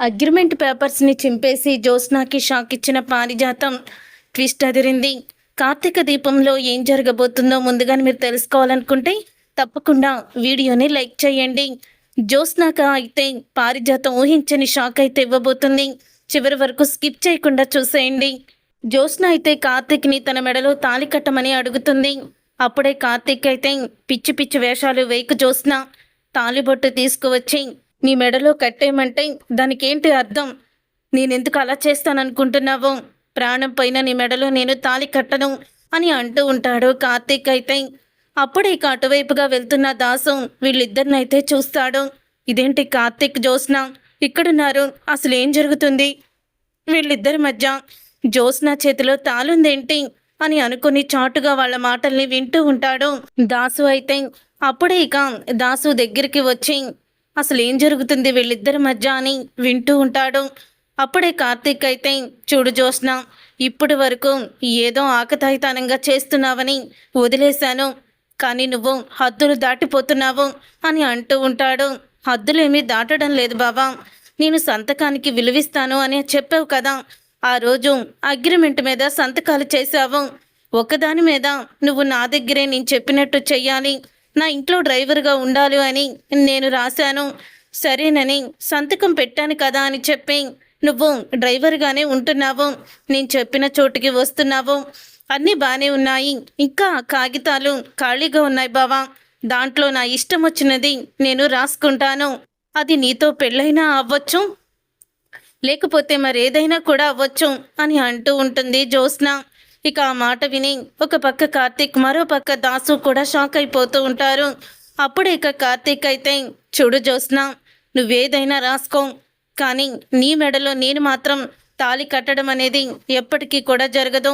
Agreement పేపర్స్ని చింపేసి జ్యోత్స్నాకి shock ఇచ్చిన పారిజాతం twist అదిరింది. కార్తీక దీపంలో ఏం జరగబోతుందో ముందుగానే మీరు తెలుసుకోవాలనుకుంటే తప్పకుండా వీడియోని లైక్ చేయండి. జ్యోత్స్నాక అయితే పారిజాతం ఊహించని షాక్ అయితే ఇవ్వబోతుంది. చివరి వరకు స్కిప్ చేయకుండా చూసేయండి. జ్యోత్స్న అయితే కార్తీక్ని తన మెడలో తాళి కట్టమని అడుగుతుంది. అప్పుడే కార్తీక్ అయితే పిచ్చి పిచ్చి వేషాలు వేయకు జ్యోత్స్న, తాళిబొట్టు తీసుకువచ్చి నీ మెడలో కట్టేయమంటే దానికేంటి అర్థం? నేనెందుకు అలా చేస్తాననుకుంటున్నావు? ప్రాణం పైన నీ మెడలో నేను తాళి కట్టను అని అంటూ ఉంటాడు కార్తీక్ అయితే. అప్పుడే ఇక అటువైపుగా వెళ్తున్న దాసు వీళ్ళిద్దరినైతే చూస్తాడు. ఇదేంటి కార్తీక్ జ్యోత్స్న ఇక్కడున్నారు, అసలు ఏం జరుగుతుంది వీళ్ళిద్దరి మధ్య? జ్యోత్స్న చేతిలో తాళుందేంటి అని అనుకుని చాటుగా వాళ్ళ మాటల్ని వింటూ ఉంటాడు దాసు అయితే. అప్పుడే ఇక దాసు దగ్గరికి వచ్చి అసలు ఏం జరుగుతుంది వీళ్ళిద్దరి మధ్య అని వింటూ ఉంటాడు. అప్పుడే కార్తీక్ అయితే, చూడు జ్యోత్స్న, ఇప్పటి వరకు ఏదో ఆకతాయితనంగా చేస్తున్నావని వదిలేశాను, కానీ నువ్వు హద్దులు దాటిపోతున్నావు అని అంటూ ఉంటాడు. హద్దులేమీ దాటడం లేదు బావా, నేను సంతకానికి విలువిస్తాను అని చెప్పావు కదా, ఆ రోజు అగ్రిమెంట్ మీద సంతకాలు చేశావు. ఒకదాని మీద నువ్వు నా దగ్గరే నేను చెప్పినట్టు చెయ్యాలి, నా ఇంట్లో డ్రైవర్గా ఉండాలి అని నేను రాశాను. సరేనని సంతకం పెట్టాను కదా అని చెప్పి నువ్వు డ్రైవర్గానే ఉంటున్నావు, నేను చెప్పిన చోటుకి వస్తున్నావు, అన్నీ బాగానే ఉన్నాయి. ఇంకా కాగితాలు ఖాళీగా ఉన్నాయి బావా, దాంట్లో నా ఇష్టం వచ్చినది నేను రాసుకుంటాను. అది నీతో పెళ్ళైనా అవ్వచ్చు, లేకపోతే మరేదైనా కూడా అవ్వచ్చు అని అంటూ ఉంటుంది జ్యోత్స్న. ఇక ఆ మాట విని ఒక పక్క కార్తీక్, మరో పక్క దాసు కూడా షాక్ అయిపోతూ ఉంటారు. అప్పుడే ఇక కార్తీక్ అయితే, చూడు జ్యోత్స్న, నువ్వేదైనా రాసుకో, కానీ నీ మెడలో నేను మాత్రం తాళి కట్టడం అనేది ఎప్పటికీ కూడా జరగదు.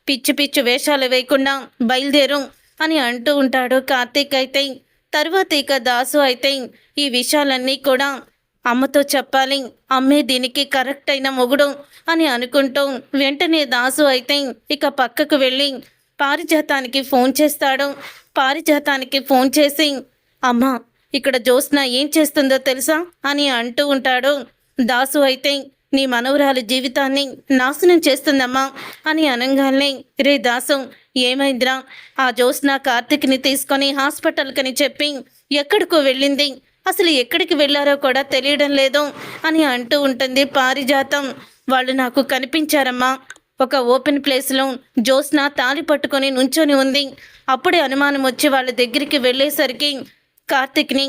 పిచ్చి పిచ్చి వేషాలు వేయకుండా బయలుదేరు అని అంటూ ఉంటాడు కార్తీక్ అయితే. తర్వాత ఇక దాసు అయితే ఈ విషయాలన్నీ కూడా అమ్మతో చెప్పాలి, అమ్మే దీనికి కరెక్ట్ అయిన మొగుడు అని అనుకుంటూ వెంటనే దాసు అయితే ఇక పక్కకు వెళ్ళి పారిజాతానికి ఫోన్ చేస్తాడు. పారిజాతానికి ఫోన్ చేసి, అమ్మ, ఇక్కడ జ్యోత్స్న ఏం చేస్తుందో తెలుసా అని అంటూ ఉంటాడు. దాసు అయితే, నీ మనవరాలి జీవితాన్ని నాశనం చేస్తుందమ్మా అని అనగానే, రే దాసు, ఏమైందిరా? ఆ జ్యోత్స్న కార్తీక్ని తీసుకొని హాస్పిటల్కని చెప్పి ఎక్కడికో వెళ్ళింది, అసలు ఎక్కడికి వెళ్ళారో కూడా తెలియడం లేదు అని అంటూ ఉంటుంది పారిజాతం. వాళ్ళు నాకు కనిపించారమ్మా, ఒక ఓపెన్ ప్లేస్లో జ్యోత్స్న తాళి పట్టుకొని నుంచొని ఉంది. అప్పుడే అనుమానం వచ్చి వాళ్ళ దగ్గరికి వెళ్ళేసరికి కార్తీక్ని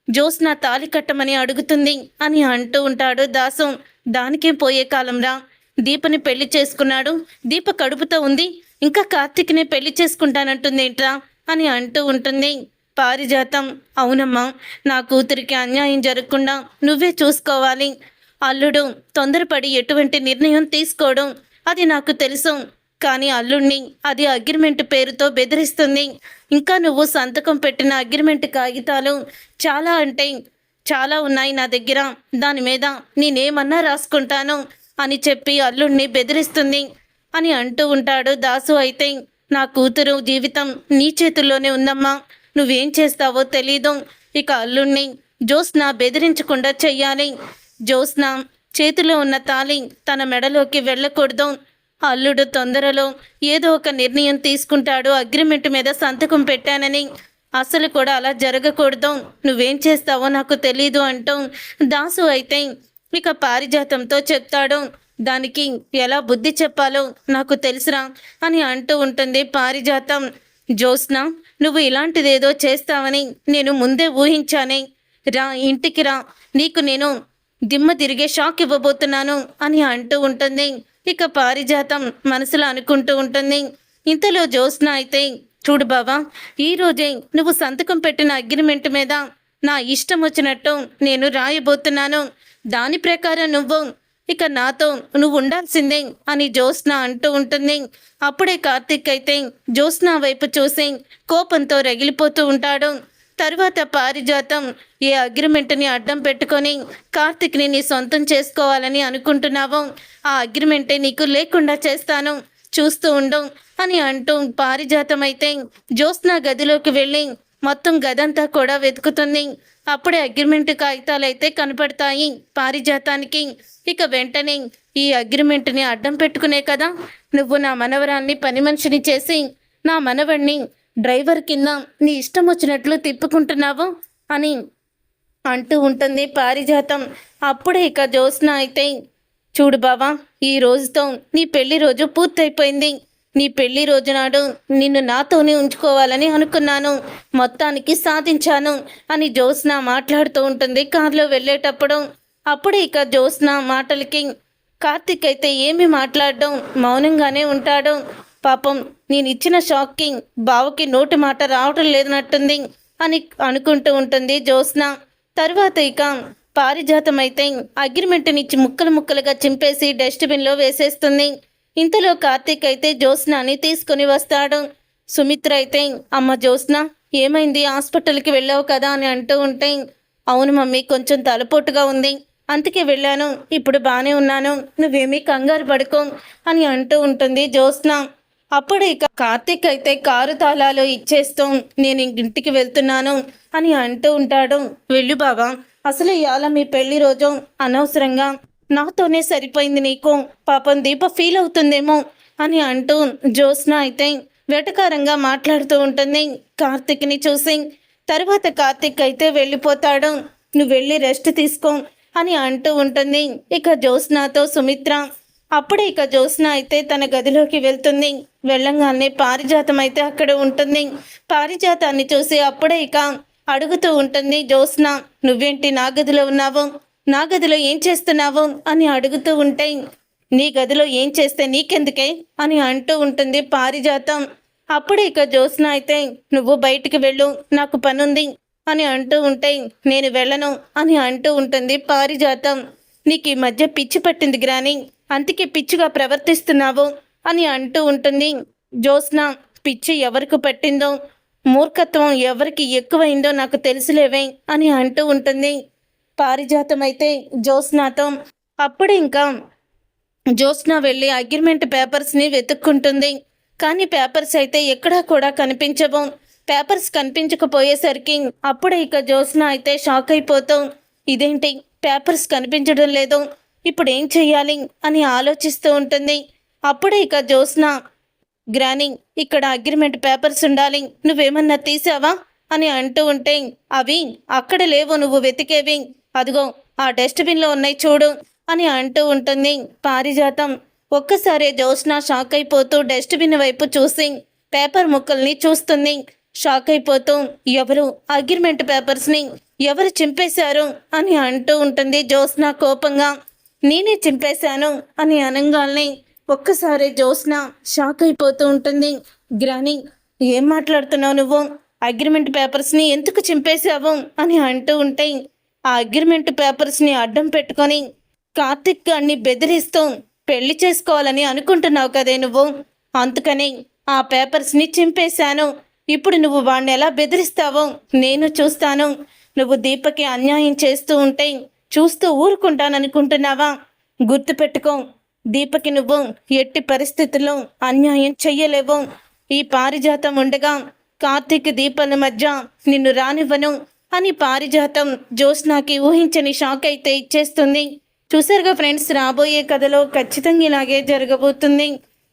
జ్యోత్స్న తాళి కట్టమని అడుగుతుంది అని అంటూ ఉంటాడు దాసు. దానికేం పోయే కాలంరా, దీపని పెళ్లి చేసుకున్నాడు, దీప కడుపుతో ఉంది, ఇంకా కార్తీక్ని పెళ్లి చేసుకుంటానంటుందేంట్రా అని అంటూ ఉంటుంది పారిజాతం. అవునమ్మా, నా కూతురికి అన్యాయం జరగకుండా నువ్వే చూసుకోవాలి. అల్లుడు తొందరపడి ఎటువంటి నిర్ణయం తీసుకోవడం అది నాకు తెలుసు, కానీ అల్లుడిని అది అగ్రిమెంట్ పేరుతో బెదిరిస్తుంది. ఇంకా నువ్వు సంతకం పెట్టిన అగ్రిమెంట్ కాగితాలు చాలా అంటే చాలా ఉన్నాయి నా దగ్గర, దాని మీద నేనేమన్నా రాసుకుంటాను అని చెప్పి అల్లుడిని బెదిరిస్తుంది అని అంటూ ఉంటాడు దాసు అయితే. నా కూతురు జీవితం నీ చేతుల్లోనే ఉందమ్మా, నువ్వేం చేస్తావో తెలీదు. ఇక అల్లుడిని జ్యోత్స్న బెదిరించకుండా చెయ్యాలి. జ్యోత్స్న చేతిలో ఉన్న తాళి తన మెడలోకి వెళ్ళకూడదు. అల్లుడు తొందరలో ఏదో ఒక నిర్ణయం తీసుకుంటాడు, అగ్రిమెంట్ మీద సంతకం పెట్టానని, అసలు కూడా అలా జరగకూడదు, నువ్వేం చేస్తావో నాకు తెలీదు అంటూ దాసు అయితే ఇక పారిజాతంతో చెప్తాడు. దానికి ఎలా బుద్ధి చెప్పాలో నాకు తెలుసురా అని అంటూ ఉంటుంది పారిజాతం. జ్యోత్స్న, నువ్వు ఇలాంటిదేదో చేస్తావని నేను ముందే ఊహించానే, రా ఇంటికి రా, నీకు నేను దిమ్మ తిరిగే షాక్ ఇవ్వబోతున్నాను అని అంటూ ఉంటుంది. ఇక పారిజాతం మనసులో అనుకుంటూ ఉంటుంది. ఇంతలో జ్యోత్స్న అయితే, చూడు బావా, ఈరోజే నువ్వు సంతకం పెట్టిన అగ్రిమెంట్ మీద నా ఇష్టం వచ్చినట్టు నేను రాయబోతున్నాను, దాని ప్రకారం నువ్వు ఇక నాతో నువ్వు ఉండాల్సిందే అని జ్యోత్స్న అంటూ ఉంటుంది. అప్పుడే కార్తీక్ అయితే జ్యోత్స్న వైపు చూసి కోపంతో రగిలిపోతూ ఉంటాడు. తర్వాత పారిజాతం, ఏ అగ్రిమెంట్ని అడ్డం పెట్టుకొని కార్తీక్ని నీ సొంతం చేసుకోవాలని అనుకుంటున్నావో ఆ అగ్రిమెంటే నీకు లేకుండా చేస్తాను, చూస్తూ ఉండు అని అంటూ పారిజాతం అయితే జ్యోత్స్న గదిలోకి వెళ్ళి మొత్తం గదంతా కూడా వెతుకుతుంది. అప్పుడే అగ్రిమెంట్ కాగితాలు అయితే కనపడతాయి పారిజాతానికి. ఇక వెంటనే ఈ అగ్రిమెంట్ని అడ్డం పెట్టుకునే కదా నువ్వు నా మనవరాన్ని పని మనిషిని చేసి నా మనవడిని డ్రైవర్ కింద నీ ఇష్టం వచ్చినట్లు తిప్పుకుంటున్నావు అని అంటూ ఉంటుంది పారిజాతం. అప్పుడే ఇక జ్యోత్స్న అయితే, చూడు బావా, ఈ రోజుతో నీ పెళ్లి రోజు పూర్తయిపోయింది. నీ పెళ్లి రోజు నాడు నిన్ను నాతోనే ఉంచుకోవాలని అనుకున్నాను, మొత్తానికి సాధించాను అని జ్యోత్స్న మాట్లాడుతూ ఉంటుంది కారులో వెళ్ళేటప్పుడు. అప్పుడే ఇక జ్యోత్స్న మాటలకి కార్తిక్ అయితే ఏమి మాట్లాడడం, మౌనంగానే ఉంటాడు. పాపం నేను ఇచ్చిన షాక్కి బావకి నోటి మాట రావటం లేదన్నట్టుంది అని అనుకుంటూ ఉంటుంది జ్యోత్స్న. తర్వాత ఇక పారిజాతం అయితే అగ్రిమెంట్నిచ్చి ముక్కలు ముక్కలుగా చింపేసి డస్ట్బిన్లో వేసేస్తుంది. ఇంతలో కార్తీక్ అయితే జ్యోత్స్నాని తీసుకుని వస్తాడు. సుమిత్ర అయితే, అమ్మ జ్యోత్స్న, ఏమైంది, హాస్పిటల్కి వెళ్ళావు కదా అని అంటూ ఉంటే, అవును మమ్మీ, కొంచెం తలపోటుగా ఉంది, అందుకే వెళ్ళాను, ఇప్పుడు బాగానే ఉన్నాను, నువ్వేమీ కంగారు పడుకో అని అంటూ ఉంటుంది జ్యోత్స్న. అప్పుడు ఇక కార్తీక్ అయితే కారు తాళాలు ఇచ్చేస్తూ నేను ఇంటికి వెళ్తున్నాను అని అంటూ ఉంటాడు. వెళ్ళు బావా, అసలు ఇవాళ మీ పెళ్లి రోజు, అనవసరంగా నాతోనే సరిపోయింది నీకు, పాపం దీప ఫీల్ అవుతుందేమో అని అంటూ జ్యోత్స్న అయితే వెటకారంగా మాట్లాడుతూ ఉంటుంది కార్తీక్ని చూసి. తర్వాత కార్తీక్ అయితే వెళ్ళిపోతాడు. నువ్వు వెళ్ళి రెస్ట్ తీసుకో అని అంటూ ఉంటుంది ఇక జ్యోత్స్నతో సుమిత్ర. అప్పుడే ఇక జ్యోత్స్న అయితే తన గదిలోకి వెళ్తుంది. వెళ్ళంగానే పారిజాతం అయితే అక్కడ ఉంటుంది. పారిజాతాన్ని చూసి అప్పుడే ఇక అడుగుతూ ఉంటుంది జ్యోత్స్న, నువ్వేంటి నా గదిలో ఉన్నావు, నా గదిలో ఏం చేస్తున్నావు అని అడుగుతూ ఉంటే, నీ గదిలో ఏం చేస్తే నీకెందుకే అని అంటూ ఉంటుంది పారిజాతం. అప్పుడే ఇక జ్యోత్స్న అయితే, నువ్వు బయటికి వెళ్ళు, నాకు పనుంది అని అంటూ ఉంటే, నేను వెళ్ళను అని అంటూ ఉంటుంది పారిజాతం. నీకు ఈ మధ్య పిచ్చి పట్టింది గ్రాని, అందుకే పిచ్చిగా ప్రవర్తిస్తున్నావు అని అంటూ ఉంటుంది జ్యోత్స్న. పిచ్చి ఎవరికి పట్టిందో, మూర్ఖత్వం ఎవరికి ఎక్కువైందో నాకు తెలుసులేవే అని అంటూ ఉంటుంది పారిజాతం అయితే జ్యోత్స్నతో. అప్పుడు ఇంకా జ్యోత్స్న వెళ్ళి అగ్రిమెంట్ పేపర్స్ని వెతుక్కుంటుంది. కానీ పేపర్స్ అయితే ఎక్కడా కూడా కనిపించవు. పేపర్స్ కనిపించకపోయేసరికి అప్పుడే ఇక జ్యోత్స్న అయితే షాక్ అయిపోతూ, ఇదేంటి పేపర్స్ కనిపించడం లేదు, ఇప్పుడు ఏం చెయ్యాలి అని ఆలోచిస్తూ ఉంటుంది. అప్పుడే ఇక జ్యోత్స్న, గ్రాని, ఇక్కడ అగ్రిమెంట్ పేపర్స్ ఉండాలి, నువ్వేమన్నా తీసావా అని అంటూ ఉంటే, అవి అక్కడ లేవు, నువ్వు వెతికేవి అదిగో ఆ డస్ట్బిన్లో ఉన్నాయి చూడు అని అంటూ ఉంటుంది పారిజాతం. ఒక్కసారి జ్యోత్స్న షాక్ అయిపోతూ డస్ట్బిన్ వైపు చూసి పేపర్ ముక్కల్ని చూస్తుంది. షాక్ అయిపోతూ, ఎవరు అగ్రిమెంట్ పేపర్స్ని ఎవరు చింపేశారు అని అంటూ ఉంటుంది జ్యోత్స్న కోపంగా. నేనే చింపేశాను అని అనగానే ఒక్కసారి జ్యోత్స్న షాక్ అయిపోతూ ఉంటుంది. గ్రాని, ఏం మాట్లాడుతున్నావు నువ్వు, అగ్రిమెంట్ పేపర్స్ని ఎందుకు చింపేశావు అని అంటూ ఉంటే, ఆ అగ్రిమెంట్ పేపర్స్ని అడ్డం పెట్టుకొని కార్తిక్ గారిని బెదిరిస్తూ పెళ్లి చేసుకోవాలని అనుకుంటున్నావు కదే నువ్వు, అందుకని ఆ పేపర్స్ని చింపేశాను. ఇప్పుడు నువ్వు వాడిని ఎలా బెదిరిస్తావో నేను చూస్తాను. నువ్వు దీపకి అన్యాయం చేస్తూ ఉంటే చూస్తూ ఊరుకుంటాననుకుంటున్నావా? గుర్తుపెట్టుకో, దీపకి నువ్వు ఎట్టి పరిస్థితుల్లో అన్యాయం చెయ్యలేవు. ఈ పారిజాతం ఉండగా కార్తీక్ దీపాల మధ్య నిన్ను రానివ్వను అని పారిజాతం జ్యోత్స్నకి ఊహించని షాక్ అయితే ఇచ్చేస్తుంది. చూసారుగా ఫ్రెండ్స్, రాబోయే కథలో ఖచ్చితంగా ఇలాగే జరగబోతుంది.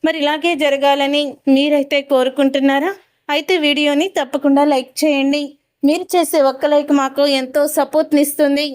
మరి ఇలాగే జరగాలని మీరైతే కోరుకుంటున్నారా? అయితే వీడియోని తప్పకుండా లైక్ చేయండి. మీరు చేసే ఒక్క లైక్ మాకు ఎంతో సపోర్ట్ని ఇస్తుంది.